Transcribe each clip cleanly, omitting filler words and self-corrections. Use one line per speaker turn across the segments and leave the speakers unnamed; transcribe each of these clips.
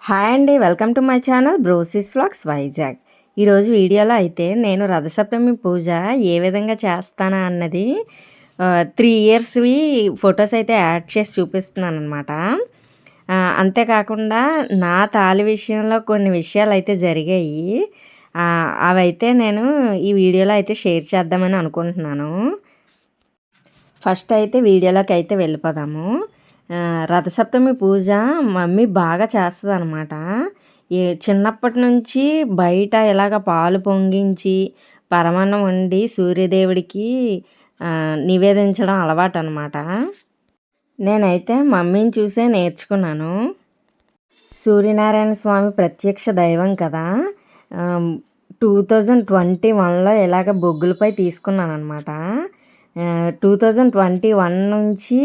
Hi అండి, welcome to my channel బ్రోసిస్ vlogs Vizag. ఈరోజు వీడియోలో అయితే నేను రథసప్తమి పూజ ఏ విధంగా చేస్తానా అన్నది 3 ఇయర్స్వి ఫొటోస్ అయితే యాడ్ చేసి చూపిస్తున్నాను అనమాట. అంతేకాకుండా నా తాళి విషయంలో కొన్ని విషయాలు అయితే జరిగాయి. అవైతే నేను ఈ వీడియోలో అయితే షేర్ చేద్దామని అనుకుంటున్నాను. ఫస్ట్ అయితే వీడియోలోకి అయితే వెళ్ళిపోదాము. రథసప్తమి పూజ మమ్మీ బాగా చేస్తుందన్నమాట. చిన్నప్పటి నుంచి బయట ఇలాగ పాలు పొంగించి పరమాన్నం వండి సూర్యదేవుడికి నివేదించడం అలవాటు అనమాట. నేనైతే మమ్మీని చూసే నేర్చుకున్నాను. సూర్యనారాయణ స్వామి ప్రత్యక్ష దైవం కదా. 2021లో ఇలాగ బొగ్గులపై తీసుకున్నాను అనమాట. 2021 నుంచి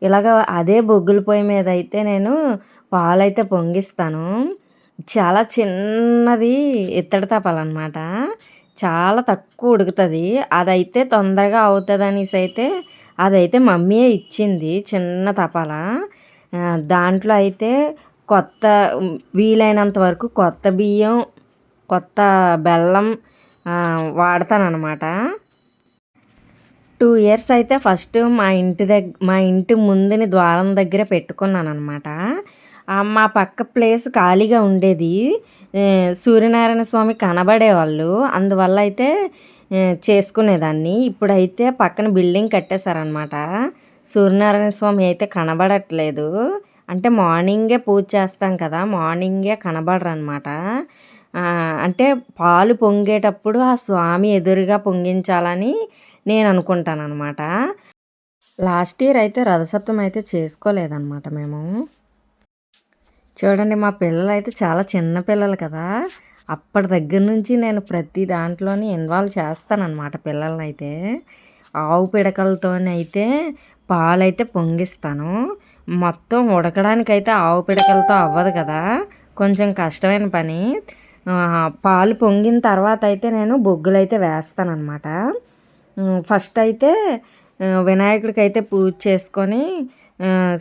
ఇలాగ అదే బొగ్గుల పొయ్యి మీద అయితే నేను పాలైతే పొంగిస్తాను. చాలా చిన్నది ఇత్తడి తపాలన్నమాట. చాలా తక్కువ ఉడుకుతుంది. అదైతే తొందరగా అవుతుంది అనేసి అయితే అదైతే మమ్మీయే ఇచ్చింది, చిన్న తపాల. దాంట్లో అయితే కొత్త వీలైనంత వరకు కొత్త బియ్యం, కొత్త బెల్లం వాడతానన్నమాట. 2 ఇయర్స్ అయితే ఫస్ట్ మా ఇంటి ముందుని ద్వారం దగ్గర పెట్టుకున్నాను అనమాట. మా పక్క ప్లేస్ ఖాళీగా ఉండేది. సూర్యనారాయణ స్వామి కనబడేవాళ్ళు, అందువల్ల అయితే చేసుకునేదాన్ని. ఇప్పుడైతే పక్కన బిల్డింగ్ కట్టేశారనమాట. సూర్యనారాయణ స్వామి అయితే కనబడట్లేదు. అంటే మార్నింగే పూజ చేస్తాం కదా, మార్నింగే కనబడరు అనమాట. అంటే పాలు పొంగేటప్పుడు ఆ స్వామి ఎదురుగా పొంగించాలని నేను అనుకుంటాను అనమాట. లాస్ట్ ఇయర్ అయితే రథసప్తమి అయితే చేసుకోలేదన్నమాట మేము. చూడండి, మా పిల్లలు అయితే చాలా చిన్న పిల్లలు కదా. అప్పటి దగ్గర నుంచి నేను ప్రతి దాంట్లోని ఇన్వాల్వ్ చేస్తానన్నమాట పిల్లల్ని అయితే. ఆవు పిడకలతోనైతే పాలైతే పొంగిస్తాను. మొత్తం ఉడకడానికైతే ఆవు పిడకలతో అవ్వదు కదా, కొంచెం కష్టమైన పని. పాలు పొంగిన తర్వాత అయితే నేను బొగ్గులు అయితే వేస్తానన్నమాట. ఫస్ట్ అయితే వినాయకుడికి అయితే పూజ చేసుకొని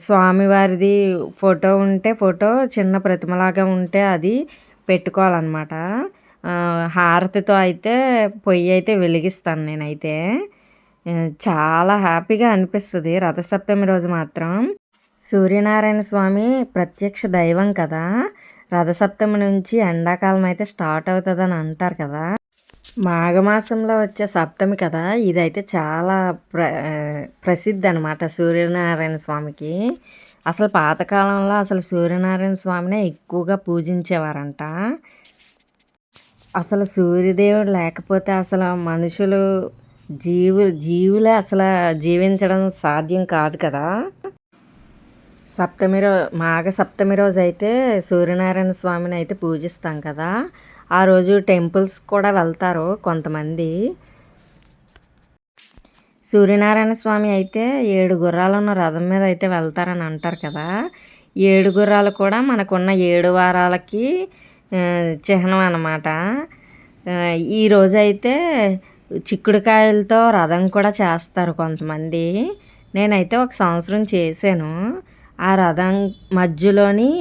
స్వామివారిది ఫోటో ఉంటే ఫోటో, చిన్న ప్రతిమలాగా ఉంటే అది పెట్టుకోవాలన్నమాట. హారతితో అయితే పొయ్యి అయితే వెలిగిస్తాను నేనైతే. చాలా హ్యాపీగా అనిపిస్తుంది రథసప్తమి రోజు మాత్రం. సూర్యనారాయణ స్వామి ప్రత్యక్ష దైవం కదా. రథసప్తమి నుంచి ఎండాకాలం అయితే స్టార్ట్ అవుతుందని అంటారు కదా. మాఘమాసంలో వచ్చే సప్తమి కదా, ఇదైతే చాలా ప్రసిద్ధి అనమాట సూర్యనారాయణ స్వామికి. అసలు పాతకాలంలో అసలు సూర్యనారాయణ స్వామినే ఎక్కువగా పూజించేవారంట. అసలు సూర్యదేవుడు లేకపోతే అసలు మనుషులు జీవులే అసలు జీవించడం సాధ్యం కాదు కదా. మాఘ సప్తమి రోజు అయితే సూర్యనారాయణ స్వామిని అయితే పూజిస్తాం కదా. ఆ రోజు టెంపుల్స్ కూడా వెళ్తారు కొంతమంది. సూర్యనారాయణ స్వామి అయితే 7 గుర్రాలు ఉన్న రథం మీద అయితే వెళ్తారని అంటారు కదా. 7 గుర్రాలు కూడా మనకున్న 7 వారాలకి చిహ్నం అన్నమాట. ఈరోజు అయితే చిక్కుడుకాయలతో రథం కూడా చేస్తారు కొంతమంది. నేనైతే ఒక సంవత్సరం చేశాను. ఆ రథం మధ్యలోని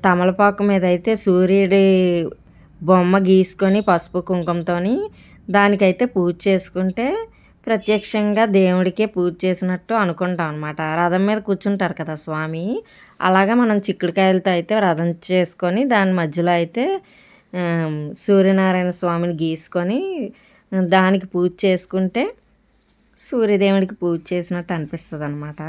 తమలపాకు మీద అయితే సూర్యుడి బొమ్మ గీసుకొని పసుపు కుంకుమతో దానికైతే పూజ చేసుకుంటే ప్రత్యక్షంగా దేవుడికే పూజ చేసినట్టు అనుకుంటాం అనమాట. రథం మీద కూర్చుంటారు కదా స్వామి, అలాగా మనం చిక్కుడుకాయలతో అయితే రథం చేసుకొని దాని మధ్యలో అయితే సూర్యనారాయణ స్వామిని గీసుకొని దానికి పూజ చేసుకుంటే సూర్యదేవుడికి పూజ చేసినట్టు అనిపిస్తుంది అనమాట.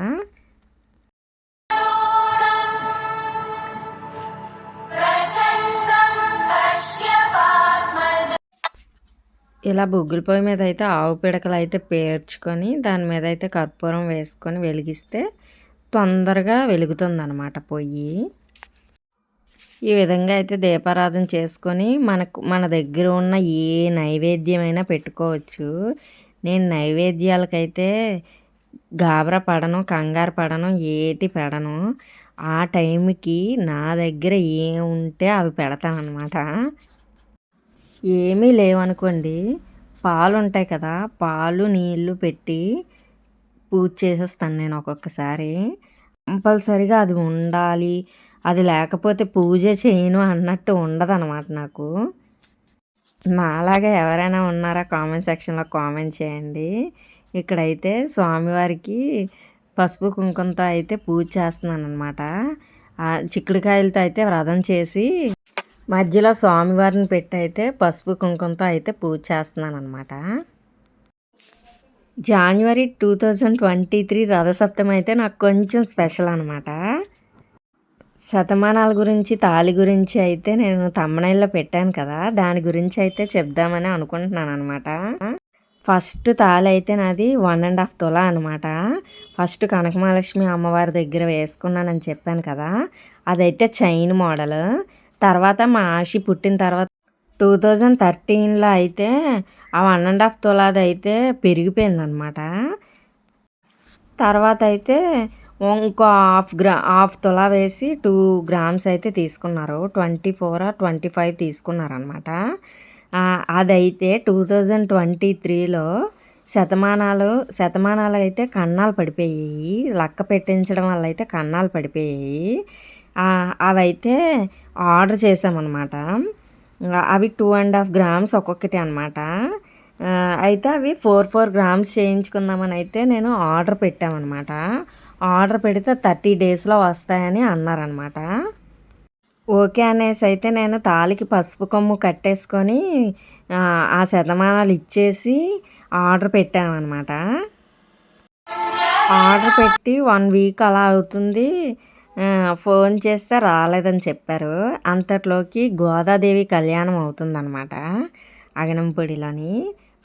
ఇలా బొగ్గుల పొయ్యి మీద అయితే ఆవు పిడకలు అయితే పేర్చుకొని దాని మీద అయితే కర్పూరం వేసుకొని వెలిగిస్తే తొందరగా వెలుగుతుందన్నమాట పొయ్యి. ఈ విధంగా అయితే దీపారాధన చేసుకొని మన దగ్గర ఉన్న ఏ నైవేద్యమైనా పెట్టుకోవచ్చు. నేను నైవేద్యాలకైతే గాబరా పడను, కంగారు పడను, ఏటి పెడను. ఆ టైంకి నా దగ్గర ఏముంటే అవి పెడతానమాట. ఏమీ లేవనుకోండి, పాలు ఉంటాయి కదా, పాలు నీళ్ళు పెట్టి పూజ చేసేస్తాను నేను ఒక్కొక్కసారి. కంపల్సరీగా అది ఉండాలి, అది లేకపోతే పూజ చేయను అన్నట్టు ఉండదన్నమాట నాకు. నాలాగా ఎవరైనా ఉన్నారా కామెంట్ సెక్షన్లో కామెంట్ చేయండి. ఇక్కడైతే స్వామివారికి పసుపు కుంకుమతో అయితే పూజ చేస్తున్నాను అనమాట. చిక్కుడుకాయలతో అయితే వ్రతం చేసి మధ్యలో స్వామివారిని పెట్టి అయితే పసుపు కుంకుమతో అయితే పూజ చేస్తున్నాను అనమాట. జాన్వరి 2023 రథసప్తమి అయితే నాకు కొంచెం స్పెషల్ అనమాట. శతమానాల గురించి తాళి గురించి అయితే నేను తమ్మనైల్లో పెట్టాను కదా, దాని గురించి అయితే చెప్దామని అనుకుంటున్నాను అనమాట. ఫస్ట్ తాళి అయితే నాది 1.5 తులా అనమాట. ఫస్ట్ కనకమహాలక్ష్మి అమ్మవారి దగ్గర వేసుకున్నానని చెప్పాను కదా, అదైతే చైన్ మోడల్. తర్వాత మా ఆశి పుట్టిన తర్వాత 2013లో అయితే ఆ 1.5 తులాది అయితే పెరిగిపోయిందనమాట. తర్వాత అయితే ఇంకో హాఫ్ తులా వేసి 2 గ్రామ్స్ అయితే తీసుకున్నారు. 24 or 25 తీసుకున్నారనమాట. అదైతే 2023లో శతమానాలు అయితే కన్నాలు పడిపోయాయి. లక్క పెట్టించడం వల్ల అయితే కన్నాలు పడిపోయాయి. అవైతే ఆర్డర్ చేసామన్నమాట. అవి 2.5 గ్రామ్స్ ఒక్కొక్కటి అనమాట. అయితే అవి 4 గ్రామ్స్ చేయించుకుందామని అయితే నేను ఆర్డర్ పెట్టామన్నమాట. ఆర్డర్ పెడితే 30 డేస్లో వస్తాయని అన్నారనమాట. ఓకే అనేసి అయితే నేను తాలికి పసుపు కొమ్ము కట్టేసుకొని ఆ శతమానాలు ఇచ్చేసి ఆర్డర్ పెట్టామన్నమాట. ఆర్డర్ పెట్టి 1 వీక్ అలా అవుతుంది. ఫోన్ చేస్తే రాలేదని చెప్పారు. అంతట్లోకి గోదాదేవి కళ్యాణం అవుతుందన్నమాట అగనంపొడిలోని.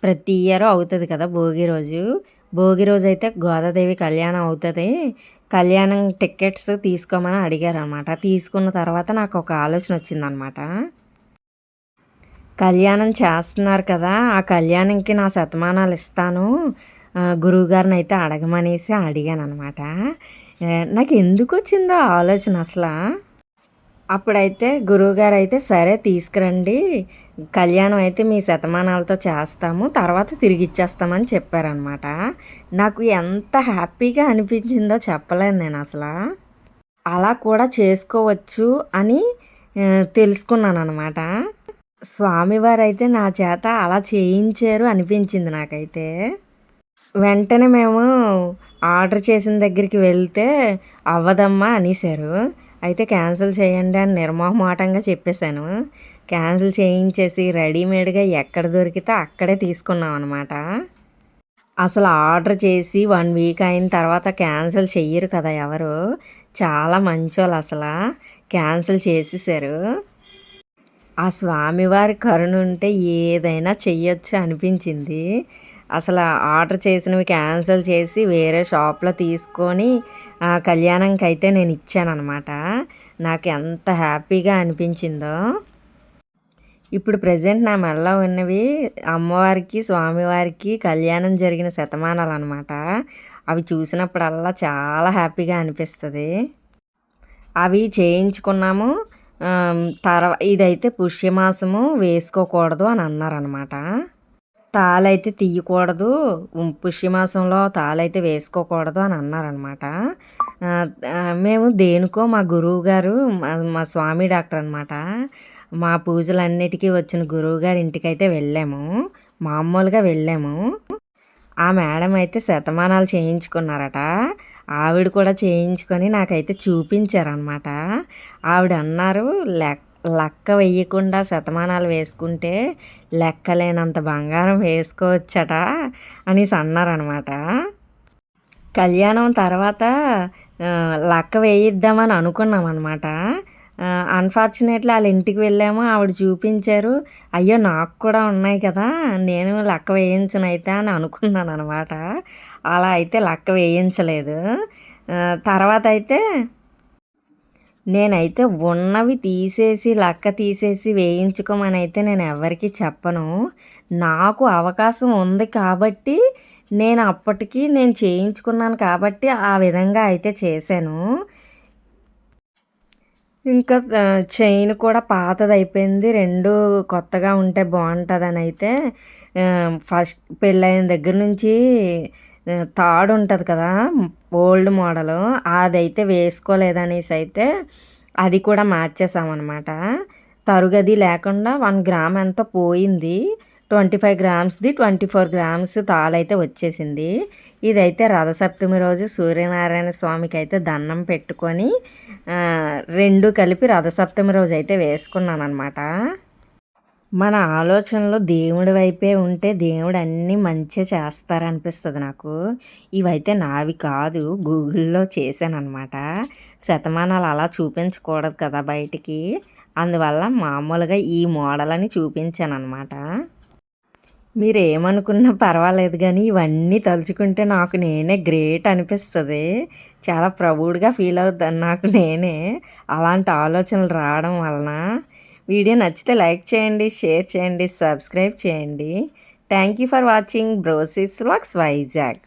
ప్రతి ఇయర్ అవుతుంది కదా భోగి రోజు అయితే గోదాదేవి కళ్యాణం అవుతుంది. కళ్యాణం టికెట్స్ తీసుకోమని అడిగారు అనమాట. తీసుకున్న తర్వాత నాకు ఒక ఆలోచన వచ్చిందనమాట. కళ్యాణం చేస్తున్నారు కదా, ఆ కళ్యాణంకి నా శతమానాలు ఇస్తాను గురువుగారిని అయితే అడగమనేసి అడిగాను అనమాట. నాకు ఎందుకు వచ్చిందో ఆలోచన అసలు. అప్పుడైతే గురువుగారు అయితే సరే తీసుకురండి, కళ్యాణం అయితే మీ శతమానాలతో చేస్తాము, తర్వాత తిరిగి ఇచ్చేస్తామని చెప్పారనమాట. నాకు ఎంత హ్యాపీగా అనిపించిందో చెప్పలేను నేను అసలు. అలా కూడా చేసుకోవచ్చు అని తెలుసుకున్నాను అనమాట. స్వామివారు అయితే నా చేత అలా చేయించారు అనిపించింది నాకైతే. వెంటనే మేము ఆర్డర్ చేసిన దగ్గరికి వెళ్తే అవ్వదమ్మా అనేసారు. అయితే క్యాన్సిల్ చేయండి అని నిర్మోహమాటంగా చెప్పేశాను. క్యాన్సిల్ చేయించేసి రెడీమేడ్గా ఎక్కడ దొరికితే అక్కడే తీసుకున్నాం అనమాట. అసలు ఆర్డర్ చేసి 1 వీక్ అయిన తర్వాత క్యాన్సిల్ చెయ్యరు కదా ఎవరు. చాలా మంచోళ్ళు అసలు క్యాన్సిల్ చేసేసారు. ఆ స్వామివారి కరుణ ఉంటే ఏదైనా చెయ్యొచ్చు అనిపించింది. అసలు ఆర్డర్ చేసినవి క్యాన్సిల్ చేసి వేరే షాప్లో తీసుకొని కళ్యాణంకి అయితే నేను ఇచ్చానమాట. నాకు ఎంత హ్యాపీగా అనిపించిందో. ఇప్పుడు ప్రజెంట్ నా మెడలో ఉన్నవి అమ్మవారికి స్వామివారికి కళ్యాణం జరిగిన శతమానాలు అనమాట. అవి చూసినప్పుడల్లా చాలా హ్యాపీగా అనిపిస్తుంది. అవి చేయించుకున్నాము. ఇదైతే పుష్యమాసము వేసుకోకూడదు అని అన్నారనమాట. తాళైతే తీయకూడదు, పుష్యమాసంలో తాళైతే వేసుకోకూడదు అని అన్నారనమాట. మేము దేనికో మా గురువు గారు మా స్వామి డాక్టర్ అనమాట, మా పూజలన్నిటికీ వచ్చిన గురువుగారి ఇంటికైతే వెళ్ళాము. మామూలుగా వెళ్ళాము. ఆ మేడం అయితే శతమానాలు చేయించుకున్నారట. ఆవిడ కూడా చేయించుకొని నాకైతే చూపించారనమాట. ఆవిడ అన్నారు, లక్క వేయకుండా శతమానాలు వేసుకుంటే లెక్కలేనంత బంగారం వేసుకోవచ్చట అనేసి అన్నారనమాట. కళ్యాణం తర్వాత లక్క వేయిద్దామని అనుకున్నాం అనమాట. అన్ఫార్చునేట్లీ వాళ్ళ ఇంటికి వెళ్ళాము. ఆవిడ చూపించారు. అయ్యో నాకు కూడా ఉన్నాయి కదా, నేను లక్క వేయించనైతే అని అనుకున్నాను అనమాట. అలా అయితే లక్క వేయించలేదు. తర్వాత అయితే నేనైతే ఉన్నవి తీసేసి లక్క తీసేసి వేయించుకోమని అయితే నేను ఎవరికి చెప్పను. నాకు అవకాశం ఉంది కాబట్టి నేను అప్పటికి నేను చేయించుకున్నాను కాబట్టి ఆ విధంగా అయితే చేశాను. ఇంకా చైన్ కూడా పాతది అయిపోయింది. 2 కొత్తగా ఉంటే బాగుంటుందని అయితే ఫస్ట్ పెళ్ళైన దగ్గర నుంచి తాడు ఉంటుంది కదా ఓల్డ్ మోడలు, అదైతే వేసుకోలేదనేసి అయితే అది కూడా మార్చేసామన్నమాట. తరుగది లేకుండా 1 గ్రామ్ ఎంతో పోయింది. 25 గ్రామ్స్‌ది 24 గ్రామ్స్ తాళైతే వచ్చేసింది. ఇదైతే రథసప్తమి రోజు సూర్యనారాయణ స్వామికైతే దండం పెట్టుకొని 2 కలిపి రథసప్తమి రోజైతే వేసుకున్నాననమాట. మన ఆలోచనలు దేవుడి వైపే ఉంటే దేవుడు అన్నీ మంచిగా చేస్తారనిపిస్తుంది నాకు. ఇవైతే నావి కాదు, గూగుల్‌లో చేశాననమాట. శతమానాలు అలా చూపించకూడదు కదా బయటికి. అందువల్ల మామూలుగా ఈ మోడల్ అని చూపించాననమాట. మీరేమనుకున్నా పర్వాలేదు గానీ, ఇవన్నీ తలుచుకుంటే నాకు నేనే గ్రేట్ అనిపిస్తది. చాలా ప్రౌడ్‌గా ఫీల్ అవుతాను నాకు నేనే, అలాంటి ఆలోచనలు రావడం వలన. వీడియో నచ్చితే లైక్ చేయండి, షేర్ చేయండి, సబ్స్క్రైబ్ చేయండి. Thank you for watching బ్రోసిస్ vlogs Vizag.